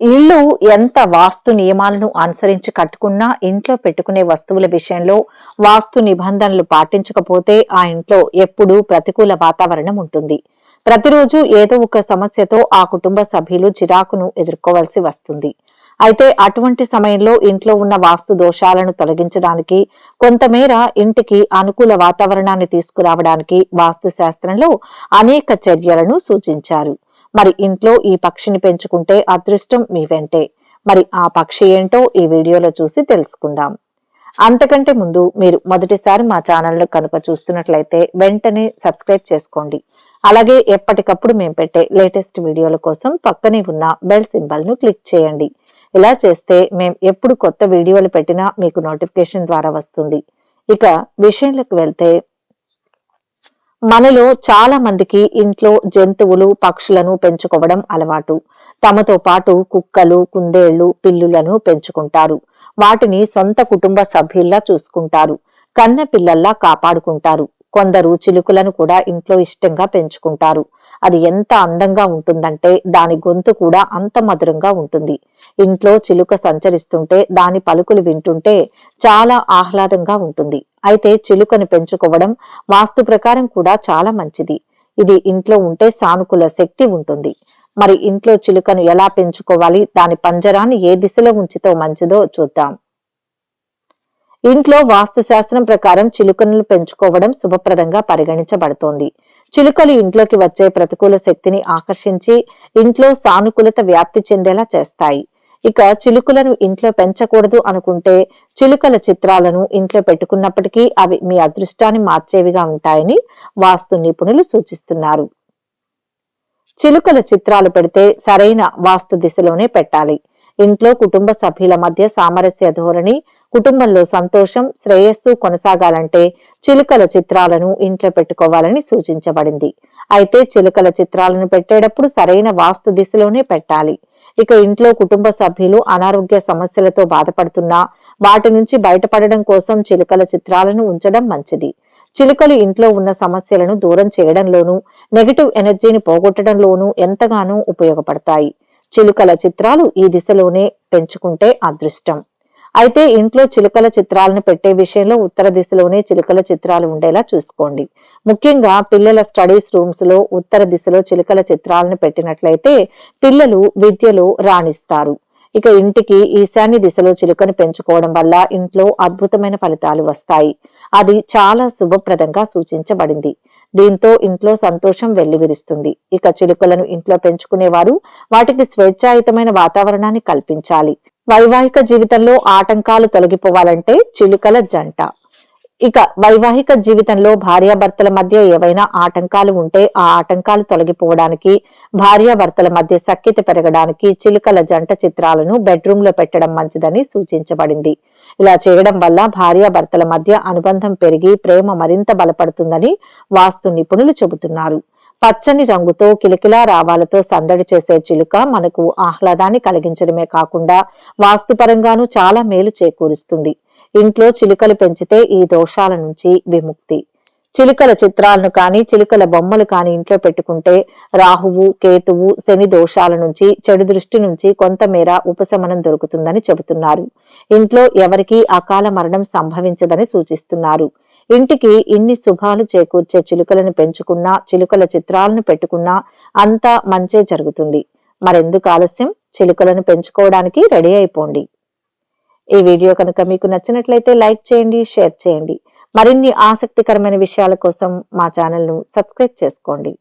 ఇల్లు ఎంత వాస్తు నియమాలను అనుసరించి కట్టుకున్నా ఇంట్లో పెట్టుకునే వస్తువుల విషయంలో వాస్తు నిబంధనలు పాటించకపోతే ఆ ఇంట్లో ఎప్పుడూ ప్రతికూల వాతావరణం ఉంటుంది. ప్రతిరోజు ఏదో ఒక సమస్యతో ఆ కుటుంబ సభ్యులు చిరాకును ఎదుర్కోవాల్సి వస్తుంది. అయితే అటువంటి సమయంలో ఇంట్లో ఉన్న వాస్తు దోషాలను తొలగించడానికి, కొంతమేర ఇంటికి అనుకూల వాతావరణాన్ని తీసుకురావడానికి వాస్తు శాస్త్రంలో అనేక చర్యలను సూచించారు. మరి ఇంట్లో ఈ పక్షిని పెంచుకుంటే అదృష్టం మీ వెంటే. మరి ఆ పక్షి ఏంటో ఈ వీడియోలో చూసి తెలుసుకుందాం. అంతకంటే ముందు మీరు మొదటిసారి మా ఛానల్ను కనుక చూస్తున్నట్లయితే వెంటనే సబ్స్క్రైబ్ చేసుకోండి. అలాగే ఎప్పటికప్పుడు మేము పెట్టే లేటెస్ట్ వీడియోల కోసం పక్కనే ఉన్న బెల్ సింబల్ ను క్లిక్ చేయండి. ఇలా చేస్తే మేము ఎప్పుడు కొత్త వీడియోలు పెట్టినా మీకు నోటిఫికేషన్ ద్వారా వస్తుంది. ఇక విషయంలోకి వెళ్తే, మనలో చాలా మందికి ఇంట్లో జంతువులు, పక్షులను పెంచుకోవడం అలవాటు. తమతో పాటు కుక్కలు, కుందేళ్లు, పిల్లులను పెంచుకుంటారు. వాటిని సొంత కుటుంబ సభ్యుల్లా చూసుకుంటారు. కన్న పిల్లల్లా కాపాడుకుంటారు. కొందరు చిలుకలను కూడా ఇంట్లో ఇష్టంగా పెంచుకుంటారు. అది ఎంత అందంగా ఉంటుందంటే దాని గొంతు కూడా అంత మధురంగా ఉంటుంది. ఇంట్లో చిలుక సంచరిస్తుంటే దాని పలుకులు వింటుంటే చాలా ఆహ్లాదంగా ఉంటుంది. అయితే చిలుకను పెంచుకోవడం వాస్తు ప్రకారం కూడా చాలా మంచిది. ఇది ఇంట్లో ఉంటే సానుకూల శక్తి ఉంటుంది. మరి ఇంట్లో చిలుకను ఎలా పెంచుకోవాలి, దాని పంజరాన్ని ఏ దిశలో ఉంచితో మంచిదో చూద్దాం. ఇంట్లో వాస్తు శాస్త్రం ప్రకారం చిలుకలను పెంచుకోవడం శుభప్రదంగా పరిగణించబడుతోంది. చిలుకలు ఇంట్లోకి వచ్చే ప్రతికూల శక్తిని ఆకర్షించి ఇంట్లో సానుకూలత వ్యాప్తి చెందేలా చేస్తాయి. ఇక చిలుకలను ఇంట్లో పెంచకూడదు అనుకుంటే, చిలుకల చిత్రాలను ఇంట్లో పెట్టుకున్నప్పటికీ అవి మీ అదృష్టాన్ని మార్చేవిగా ఉంటాయని వాస్తు నిపుణులు సూచిస్తున్నారు. చిలుకల చిత్రాలు పెడితే సరైన వాస్తు దిశలోనే పెట్టాలి. ఇంట్లో కుటుంబ సభ్యుల మధ్య సామరస్య ధోరణి, కుటుంబంలో సంతోషం, శ్రేయస్సు కొనసాగాలంటే చిలుకల చిత్రాలను ఇంట్లో పెట్టుకోవాలని సూచించబడింది. అయితే చిలుకల చిత్రాలను పెట్టేటప్పుడు సరైన వాస్తు దిశలోనే పెట్టాలి. ఇక ఇంట్లో కుటుంబ సభ్యులు అనారోగ్య సమస్యలతో బాధపడుతున్నా వాటి నుంచి బయటపడడం కోసం చిలుకల చిత్రాలను ఉంచడం మంచిది. చిలుకలు ఇంట్లో ఉన్న సమస్యలను దూరం చేయడంలోనూ, నెగటివ్ ఎనర్జీని పోగొట్టడంలోనూ ఎంతగానో ఉపయోగపడతాయి. చిలుకల చిత్రాలు ఈ దిశలోనే పెంచుకుంటే అదృష్టం. అయితే ఇంట్లో చిలుకల చిత్రాలను పెట్టే విషయంలో ఉత్తర దిశలోనే చిలుకల చిత్రాలు ఉండేలా చూసుకోండి. ముఖ్యంగా పిల్లల స్టడీస్ రూమ్స్ లో ఉత్తర దిశలో చిలుకల చిత్రాలను పెట్టినట్లయితే పిల్లలు విద్యలో రాణిస్తారు. ఇక ఇంటికి ఈశాన్య దిశలో చిలుకను పెంచుకోవడం వల్ల ఇంట్లో అద్భుతమైన ఫలితాలు వస్తాయి. అది చాలా శుభప్రదంగా సూచించబడింది. దీంతో ఇంట్లో సంతోషం వెల్లివిరుస్తుంది. ఇక చిలుకలను ఇంట్లో పెంచుకునేవారు వాటికి స్వేచ్ఛాయుతమైన వాతావరణాన్ని కల్పించాలి. వైవాహిక జీవితంలో ఆటంకాలు తొలగిపోవాలంటే చిలుకల జంట. ఇక వైవాహిక జీవితంలో భార్యాభర్తల మధ్య ఏవైనా ఆటంకాలు ఉంటే ఆ ఆటంకాలు తొలగిపోవడానికి, భార్యాభర్తల మధ్య సఖ్యత పెరగడానికి చిలుకల జంట చిత్రాలను బెడ్రూమ్ లో పెట్టడం మంచిదని సూచించబడింది. ఇలా చేయడం వల్ల భార్యాభర్తల మధ్య అనుబంధం పెరిగి ప్రేమ మరింత బలపడుతుందని వాస్తు నిపుణులు చెబుతున్నారు. పచ్చని రంగుతో కిలకిలా రావాలతో సందడి చేసే చిలుక మనకు ఆహ్లాదాన్ని కలిగించడమే కాకుండా వాస్తుపరంగానూ చాలా మేలు చేకూరుస్తుంది. ఇంట్లో చిలుకలు పెంచితే ఈ దోషాల నుంచి విముక్తి. చిలుకల చిత్రాలను కానీ, చిలుకల బొమ్మలు కానీ ఇంట్లో పెట్టుకుంటే రాహువు, కేతువు, శని దోషాల నుంచి, చెడు దృష్టి నుంచి కొంతమేర ఉపశమనం దొరుకుతుందని చెబుతున్నారు. ఇంట్లో ఎవరికీ అకాల మరణం సంభవించదని సూచిస్తున్నారు. ఇంటికి ఇన్ని శుభాలు చేకూర్చే చిలుకలను పెంచుకున్నా, చిలుకల చిత్రాలను పెట్టుకున్నా అంతా మంచే జరుగుతుంది. మరెందుకు ఆలస్యం? చిలుకలను పెంచుకోవడానికి రెడీ అయిపోండి. ఈ వీడియో కనుక మీకు నచ్చినట్లయితే లైక్ చేయండి, షేర్ చేయండి. మరిన్ని ఆసక్తికరమైన విషయాల కోసం మా ఛానల్ను సబ్స్క్రైబ్ చేసుకోండి.